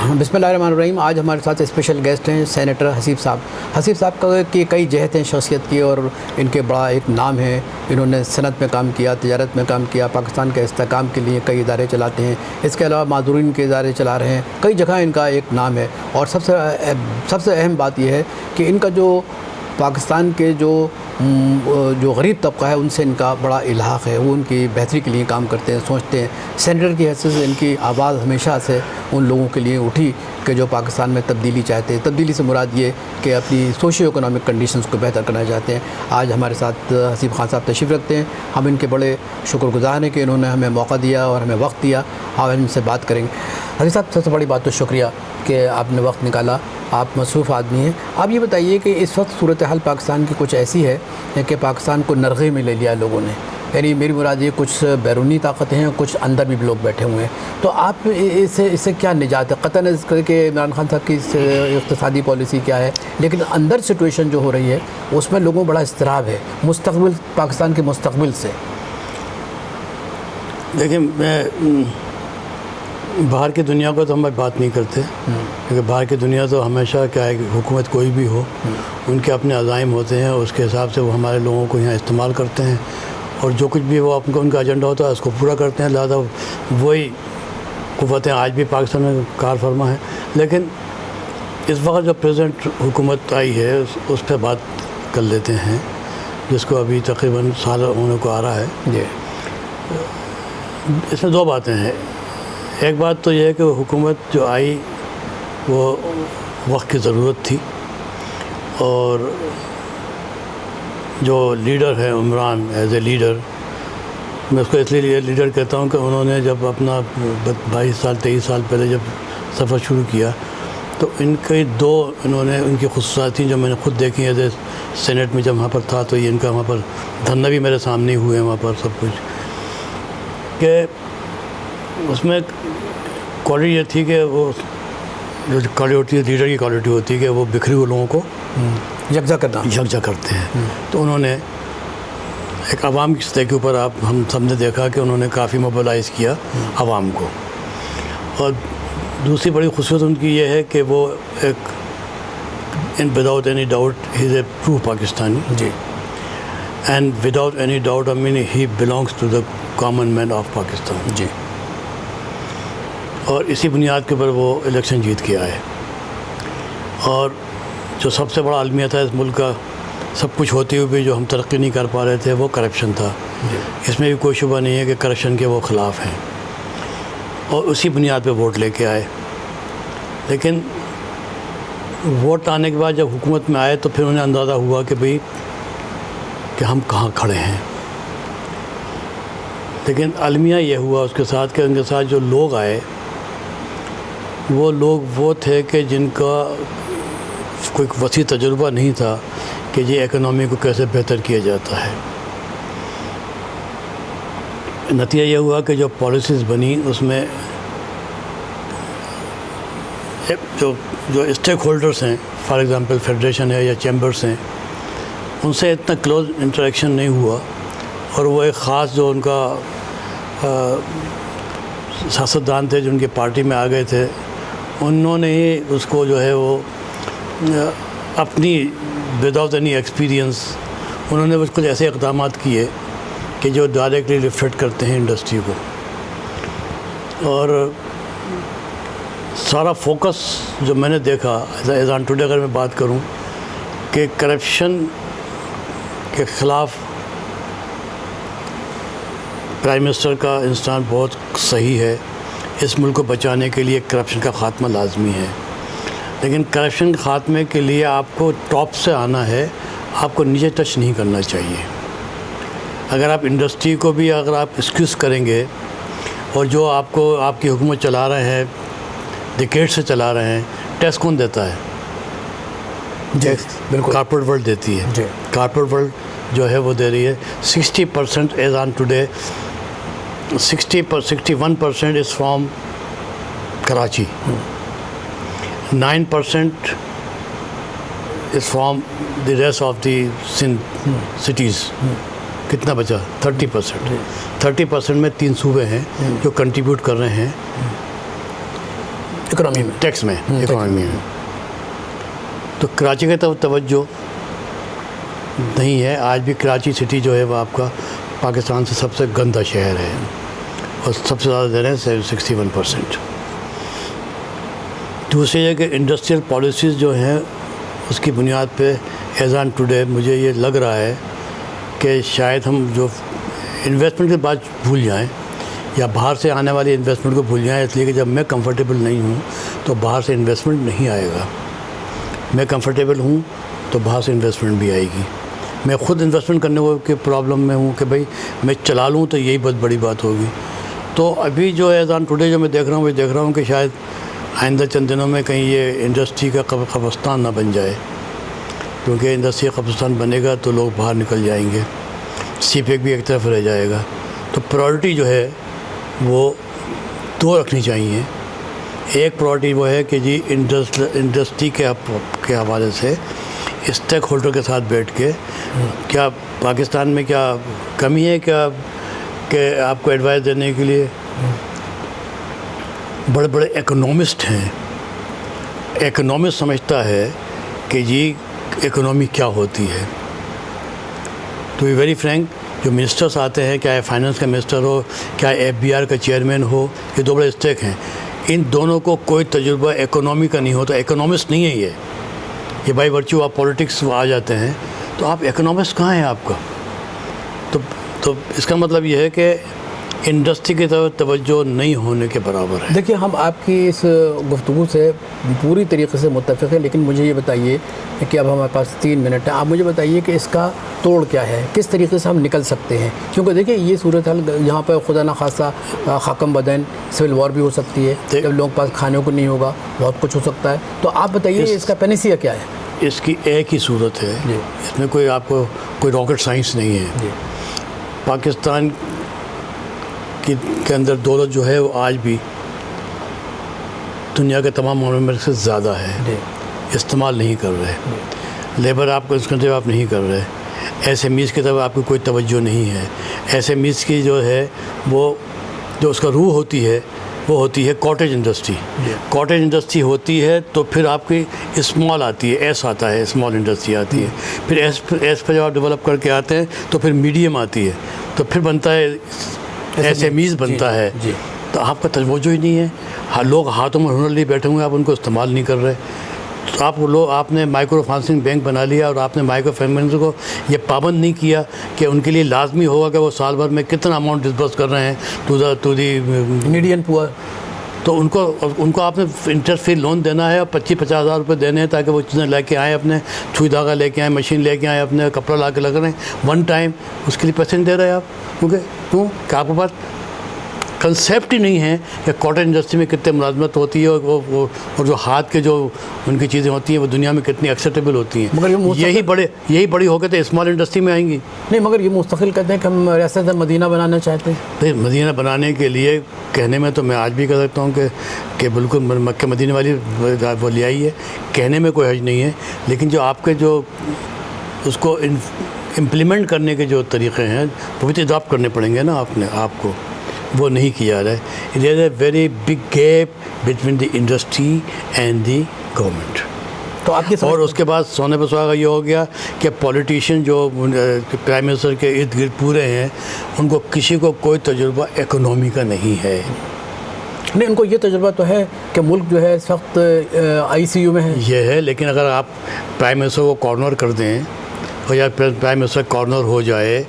बिस्मिल्लाहिर्रहमानिर्रहीम। आज हमारे साथ स्पेशल गेस्ट हैं सेनेटर हसीब साहब। हसीब साहब का की कई जहत हैं शख्सियत की, और इनके बड़ा एक नाम है। इन्होंने सनत में काम किया, तिजारत में काम किया, पाकिस्तान के इस्तेहकाम के लिए कई इदारे चलाते हैं। इसके अलावा माजूरीन के इदारे चला रहे हैं। कई जगह इनका एक नाम है। और सबसे अहम बात यह है कि इनका जो पाकिस्तान के जो गरीब तबका है उनसे इनका बड़ा इलाक़ है। वो उनकी बेहतरी के लिए काम करते हैं, सोचते हैं। सेनेटर की हैसियत से इनकी आवाज़ हमेशा से उन लोगों के लिए उठी कि जो पाकिस्तान में तब्दीली चाहते हैं। तब्दीली से मुराद ये कि अपनी सोशियो इकोनॉमिक कंडीशंस को बेहतर करना चाहते हैं। आज हमारे साथ हसीब खान साहब तशरीफ़ रखते हैं। हम इनके बड़े शुक्रगुज़ार हैं कि इन्होंने हमें मौका दिया और हमें वक्त दिया। हम इनसे बात करेंगे। हसीब साहब, सबसे बड़ी बात तो शुक्रिया कि आपने वक्त निकाला। आप मसरूफ़ आदमी हैं। आप ये बताइए कि इस वक्त सूरत हाल पाकिस्तान की कुछ ऐसी है कि पाकिस्तान को नरगे में ले लिया लोगों ने। यानी मेरी मुराद ये कुछ बैरूनी ताकतें हैं, कुछ अंदर भी लोग बैठे हुए हैं। तो आप इससे क्या निजात है? क़तन नज़र के इमरान खान साहब की इक़्तिसादी पॉलिसी क्या है, लेकिन अंदर सिचुएशन जो हो रही है उसमें लोगों को बड़ा इज़्तिराब है मुस्तक़बिल, पाकिस्तान के मुस्तक़बिल से। देखिए, मैं बाहर की दुनिया को तो हम बात नहीं करते, क्योंकि बाहर की दुनिया तो हमेशा क्या है कि हुकूमत कोई भी हो, उनके अपने अज़ाइम होते हैं, उसके हिसाब से वो हमारे लोगों को यहाँ इस्तेमाल करते हैं, और जो कुछ भी वो उनका एजेंडा होता है उसको पूरा करते हैं। लिहाजा वही क़ुव्वतें आज भी पाकिस्तान में कार फरमा है। लेकिन इस वक्त जो प्रेजेंट हुकूमत आई है उस पर बात कर लेते हैं, जिसको अभी तकरीबन साल होने को आ रहा है। जी, इसमें दो बातें हैं। एक बात तो यह है कि हुकूमत जो आई वो वक्त की ज़रूरत थी, और जो लीडर है इमरान एज ए लीडर, मैं उसको इसलिए लीडर कहता हूँ कि उन्होंने जब अपना 22 साल 23 साल पहले जब सफ़र शुरू किया तो इनके इन्होंने उनकी खुसूसियात थी जो मैंने खुद देखी एज ए सेनेट में जब वहाँ पर था। तो ये इनका वहाँ पर धरना भी मेरे सामने हुए हैं वहाँ पर सब कुछ, कि उसमें क्वालिटी ये थी कि वो जो क्वालिटी होती है लीडर की क्वालिटी होती है कि वो बिखरे हुए लोगों को यकजा करते हैं। तो उन्होंने एक आवाम की सतह के ऊपर हम सब ने देखा कि उन्होंने काफ़ी मोबिलाइज़ किया आवाम को। और दूसरी बड़ी खूबियत उनकी ये है कि वो एक without any doubt he is a true Pakistani. जी, and without any doubt I mean he belongs to the common man of Pakistan. जी, और इसी बुनियाद के ऊपर वो इलेक्शन जीत के आए। और जो सबसे बड़ा अलमिया था इस मुल्क का, सब कुछ होते हुए भी जो हम तरक्की नहीं कर पा रहे थे, वो करप्शन था। इसमें भी कोई शुबा नहीं है कि करप्शन के वो ख़िलाफ़ हैं, और उसी बुनियाद पे वोट लेके आए। लेकिन वोट आने के बाद जब हुकूमत में आए तो फिर उन्हें अंदाज़ा हुआ कि भाई कि हम कहाँ खड़े हैं। लेकिन अलमिया ये हुआ उसके साथ कि उनके साथ जो लोग आए वो लोग वो थे कि जिनका कोई वसी तजुर्बा नहीं था कि ये इकोनॉमी को कैसे बेहतर किया जाता है। नतीजा ये हुआ कि जो पॉलिसीज़ बनी उसमें जो स्टेक होल्डर्स हैं, फॉर एग्ज़ाम्पल फेडरेशन है या चैम्बर्स हैं, उनसे इतना क्लोज इंटरेक्शन नहीं हुआ। और वो एक ख़ास जो उनका सियासतदान थे जो उनकी पार्टी में आ गए थे, उन्होंने ही उसको जो है वो अपनी विदाउट एनी एक्सपीरियंस उन्होंने कुछ ऐसे इक़दाम किए कि जो डायरेक्टली रिफ्लेक्ट करते हैं इंडस्ट्री को। और सारा फोकस जो मैंने देखा एज ऑन टुडे, अगर मैं बात करूं कि करप्शन के ख़िलाफ़ प्राइम मिनिस्टर का इंस्टांस बहुत सही है। इस मुल्क को बचाने के लिए करप्शन का ख़ात्मा लाजमी है, लेकिन करप्शन के ख़ात्मे के लिए आपको टॉप से आना है, आपको नीचे टच नहीं करना चाहिए। अगर आप इंडस्ट्री को भी अगर आप एक्सक्यूज़ करेंगे, और जो आपको आपकी हुकूमत चला रहे हैं, डिकेड से चला रहे हैं, टैक्स कौन देता है? बिल्कुल कॉर्पोरेट वर्ल्ड देती है। कॉर्पोरेट वर्ल्ड जो है वो दे रही है 60% as on today. 61% is from Karachi, 9% is from the rest of the cities. कितना बचा? 30%। 30% में 3 सूबे हैं जो कंट्रीब्यूट कर रहे हैं इकोनॉमी में, टैक्स में, इकोनॉमी में। तो कराची की तरफ तवज्जो नहीं है। आज भी कराची सिटी जो है वो आपका पाकिस्तान से सबसे गंदा शहर है और सबसे ज़्यादा दे रहे हैं 61%। दूसरी है कि इंडस्ट्रियल पॉलिसीज़ जो हैं उसकी बुनियाद पे एज़ ऑन टुडे मुझे ये लग रहा है कि शायद हम जो इन्वेस्टमेंट की बात भूल जाएं या बाहर से आने वाली इन्वेस्टमेंट को भूल जाएं, इसलिए कि जब मैं कंफर्टेबल नहीं हूँ तो बाहर से इन्वेस्टमेंट नहीं आएगा। मैं कंफर्टेबल हूँ तो बाहर से इन्वेस्टमेंट भी आएगी। मैं ख़ुद इन्वेस्टमेंट करने के प्रॉब्लम में हूँ कि भाई मैं चला लूँ तो यही बहुत बड़ी बात होगी। तो अभी जो एज़ ऑन टुडे जो मैं देख रहा हूँ, वो देख रहा हूँ कि शायद आइंदा चंद दिनों में कहीं ये इंडस्ट्री का कब्रिस्तान ना बन जाए, क्योंकि इंडस्ट्री का कब्रिस्तान बनेगा तो लोग बाहर निकल जाएंगे, CPEC भी एक तरफ रह जाएगा। तो प्रायोरिटी जो है वो 2 रखनी चाहिए। एक प्रायोरिटी वो है कि जी इंडस्ट्री के हवाले से स्टेक होल्डर के साथ बैठ के क्या पाकिस्तान में क्या कमी है क्या कि आपको एडवाइस देने के लिए बड़े बड़े इकोनॉमिस्ट हैं। इकोनॉमिस्ट समझता है कि जी इकोनॉमी क्या होती है। टू बी वेरी फ्रैंक, जो मिनिस्टर्स आते हैं, चाहे फाइनेंस का मिनिस्टर हो, चाहे FBR का चेयरमैन हो, ये 2 बड़े स्टेक हैं। इन दोनों को कोई तजुर्बा इकोनॉमी का नहीं होता। इकोनॉमिस्ट नहीं है ये बाई वर्च्यू आप पॉलिटिक्स आ जाते हैं। तो आप इकोनॉमिस्ट कहाँ हैं आपका? तो इसका मतलब ये है कि इंडस्ट्री की तरफ तवज्जो नहीं होने के बराबर है। देखिए, हम आपकी इस गुफ्तगू से पूरी तरीके से मुत्तफ़िक़ है, लेकिन मुझे ये बताइए कि अब हमारे पास 3 मिनट है। आप मुझे बताइए कि इसका तोड़ क्या है, किस तरीके से हम निकल सकते हैं? क्योंकि देखिए ये सूरत हाल यहाँ पर खुदा न खासा खाकम बदन सिविल वॉर भी हो सकती है, जब लोगों के पास खाने को नहीं होगा, बहुत कुछ हो सकता है। तो आप बताइए इसका पैनेसिया क्या है? इसकी एक ही सूरत है, इसमें कोई आपको कोई रॉकेट साइंस नहीं है। पाकिस्तान के अंदर दौलत जो है वो आज भी दुनिया के तमाम मामलों से ज़्यादा है। इस्तेमाल नहीं कर रहे, लेबर आपको इसके तरफ आप नहीं कर रहे, SMEs की तरफ आपकी कोई तवज्जो नहीं है। SMEs की जो है वो जो उसका रूह होती है वो होती है कॉटेज इंडस्ट्री। कॉटेज इंडस्ट्री होती है तो फिर आपकी स्मॉल आती है, S आता है, स्मॉल इंडस्ट्री आती है। फिर S पर जब आप डेवलप करके आते हैं तो फिर मीडियम आती है, तो फिर बनता है SMEs बनता है। तो आपका तवज्जो ही नहीं है। लोग हाथों में हुनर लिए बैठे हुए, आप उनको इस्तेमाल नहीं कर रहे। तो आपने माइक्रो फाइनेंसिंग बैंक बना लिया और आपने माइक्रो फाइनेंस को ये पाबंद नहीं किया कि उनके लिए लाजमी होगा कि वो साल भर में कितना अमाउंट डिस्बर्स कर रहे हैं टू दी मीडियम पुअर। तो उनको आपने इंटरेस्ट फ्री लोन देना है और 25-50 हज़ार रुपये देने हैं ताकि वो चीज़ें लेके आएँ, अपने सुई धागा लेके आएँ, मशीन लेके आएँ, अपने कपड़ा ला के लग रहे हैं 1 टाइम, उसके लिए पैसे नहीं दे रहे आप। क्यों कि आपके पास कंसेप्ट ही नहीं है कि कॉटन इंडस्ट्री में कितने मुलाजमत होती है और जो हाथ के जो उनकी चीज़ें होती हैं वो दुनिया में कितनी एक्सेप्टेबल होती हैं। मगर यही बड़ी होकर तो स्मॉल इंडस्ट्री में आएंगी। नहीं, मगर ये मुस्तकिल कहते हैं कि हम रियासत मदीना बनाना चाहते हैं। भाई मदीना बनाने के लिए कहने में तो मैं आज भी कह सकता हूँ कि बिल्कुल मक्के मदीने वाली वो ले आई है, कहने में कोई हर्ज नहीं है। लेकिन जो आपके जो उसको इम्प्लीमेंट करने के जो तरीक़े हैं वो भी तो अडॉप्ट करने पड़ेंगे ना आपको, वो नहीं किया जा रहा है। There is a very big gap between the industry and the government. तो आपकी और उसके बाद सोने पर सुहागा ये हो गया कि पॉलिटिशियन जो प्राइम मिनिस्टर के इर्द गिर्द पूरे हैं, उनको किसी को कोई तजुर्बा इकोनॉमी का नहीं है। नहीं, उनको ये तजुर्बा तो है कि मुल्क जो है इस वक्त ICU में है, ये है। लेकिन अगर आप प्राइम मिनिस्टर को कॉर्नर कर दें और या प्राइम मिनिस्टर कॉर्नर हो जाए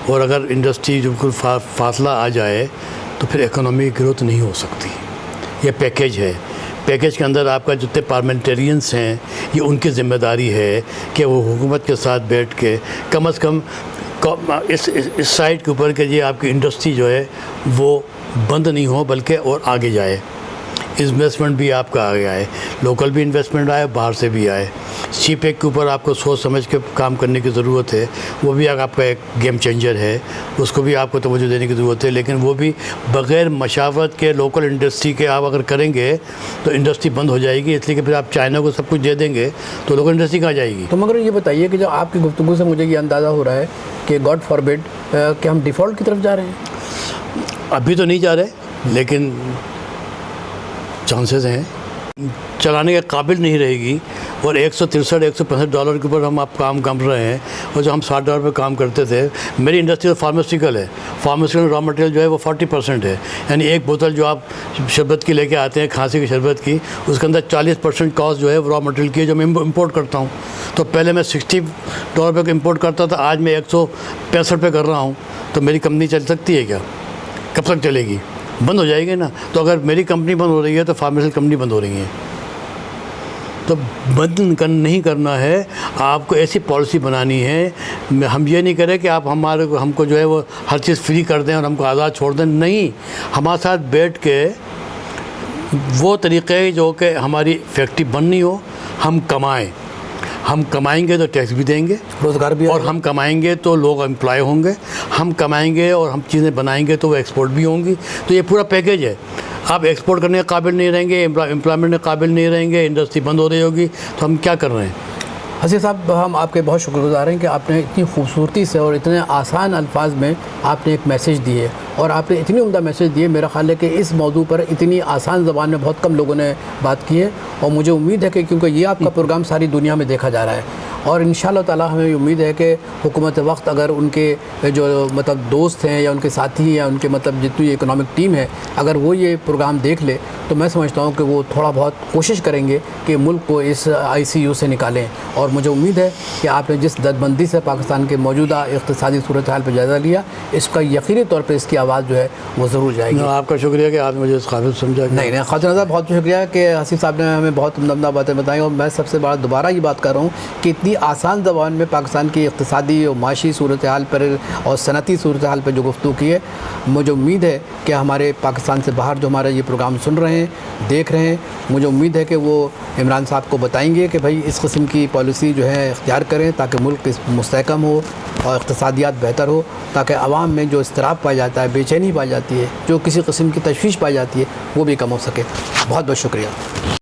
और अगर इंडस्ट्री बिल्कुल फासला आ जाए तो फिर इकोनॉमी ग्रोथ नहीं हो सकती। ये पैकेज है, पैकेज के अंदर आपका जितने पार्लियामेंटेरियंस हैं ये उनकी ज़िम्मेदारी है कि वो हुकूमत के साथ बैठ के कम से कम इस साइड के ऊपर के ये आपकी इंडस्ट्री जो है वो बंद नहीं हो बल्कि और आगे जाए। इन्वेस्टमेंट भी आपका आ गया है, लोकल भी इन्वेस्टमेंट आए, बाहर से भी आए। CPEC के ऊपर आपको सोच समझ के काम करने की ज़रूरत है, वो भी आपका एक गेम चेंजर है, उसको भी आपको तवज्जो देने की ज़रूरत है। लेकिन वो भी बग़ैर मशावत के लोकल इंडस्ट्री के आप अगर करेंगे तो इंडस्ट्री बंद हो जाएगी, इसलिए कि फिर आप चाइना को सब कुछ दे देंगे तो लोकल इंडस्ट्री कहाँ जाएगी। तो मगर ये बताइए कि जब आपकी गुफ्तगू से मुझे ये अंदाज़ा हो रहा है कि गॉड फॉरबिड कि हम डिफ़ॉल्ट की तरफ जा रहे हैं। अभी तो नहीं जा रहे, लेकिन चांसेस हैं। चलाने के काबिल नहीं रहेगी और $163-165 के ऊपर हम आप काम कर रहे हैं और जो हम $60 पे काम करते थे। मेरी इंडस्ट्री तो फार्मास्यूटिकल है, फार्मास्यूटिकल रॉ मटेरियल जो है वो 40% है, यानी एक बोतल जो आप शरबत की लेके आते हैं, खांसी की शरबत की, उसके अंदर 40% कॉस्ट जो है रॉ मटेरियल की है जो मैं इम्पोर्ट करता हूँ। तो पहले मैं $60 पे इम्पोर्ट करता था, आज मैं 165 पे कर रहा हूँ। तो मेरी कंपनी चल सकती है क्या? कब तक चलेगी? बंद हो जाएगी ना। तो अगर मेरी कंपनी बंद हो रही है तो फार्मास्यूटिकल कंपनी बंद हो रही है। तो बंद नहीं करना है, आपको ऐसी पॉलिसी बनानी है। हम ये नहीं करें कि आप हमको जो है वो हर चीज़ फ्री कर दें और हमको आज़ाद छोड़ दें। नहीं, हमारे साथ बैठ के वो तरीक़े जो कि हमारी फैक्ट्री बंद नहीं हो, हम कमाएं। हम कमाएंगे तो टैक्स भी देंगे, रोज़गार भी, और हम कमाएंगे तो लोग एम्प्लॉय होंगे। हम कमाएंगे और हम चीज़ें बनाएंगे तो वो एक्सपोर्ट भी होंगी। तो ये पूरा पैकेज है। आप एक्सपोर्ट करने के काबिल नहीं रहेंगे, एम्प्लॉयमेंट के काबिल नहीं रहेंगे, इंडस्ट्री बंद हो रही होगी, तो हम क्या कर रहे हैं? हसीब साहब, हम आपके बहुत शुक्रगुज़ार हैं कि आपने इतनी खूबसूरती से और इतने आसान अल्फाज में आपने एक मैसेज दिए और आपने इतनी उम्दा मैसेज दिए। मेरा ख्याल है कि इस मौजू पर इतनी आसान ज़बान में बहुत कम लोगों ने बात की है और मुझे उम्मीद है कि क्योंकि ये आपका प्रोग्राम सारी दुनिया में देखा जा रहा है और इंशाअल्लाह ताला हमें उम्मीद है कि हुकूमत वक्त अगर उनके जो मतलब दोस्त हैं या उनके साथी या उनके मतलब जितनी इकोनॉमिक टीम है, अगर वो ये प्रोग्राम देख ले तो मैं समझता हूँ कि वो थोड़ा बहुत कोशिश करेंगे कि मुल्क को इस ICU से निकालें। और मुझे उम्मीद है कि आपने जिस दरबंदी से पाकिस्तान के मौजूदा इक़्तिसादी सूरत हाल पर जायज़ा लिया, इसका यकीनी तौर पर इसकी आवाज़ जो है वो ज़रूर जाएगी। आपका शुक्रिया कि आपने मुझे इस काबिल समझा। नहीं, ख़ातिन नज़र बहुत शुक्रिया कि हसीब साहब ने हमें बहुत उम्दा बातें बताई और मैं सबसे बड़ा दोबारा ये बात कर रहा हूँ कि इतनी आसान ज़बान में पाकिस्तान की इक़्तिसादी और माशी सूरत हाल पर और सनती सूरत हाल पर जो गुफ्तगू की है, मुझे उम्मीद है कि हमारे पाकिस्तान से बाहर जो हमारा ये प्रोग्राम सुन रहे हैं, देख रहे हैं, मुझे उम्मीद है कि वो इमरान साहब को बताएंगे कि भाई इस किस्म की पॉलिसी जो है इख्तियार करें ताकि मुल्क मुस्तहकम हो और इक़्तिसादियात बेहतर हो, ताकि आवाम में जो इज़्तिराब पाया जाता है, बेचैनी पाई जाती है, जो किसी किस्म की तशवीश पाई जाती है, वो भी कम हो सके। बहुत बहुत शुक्रिया।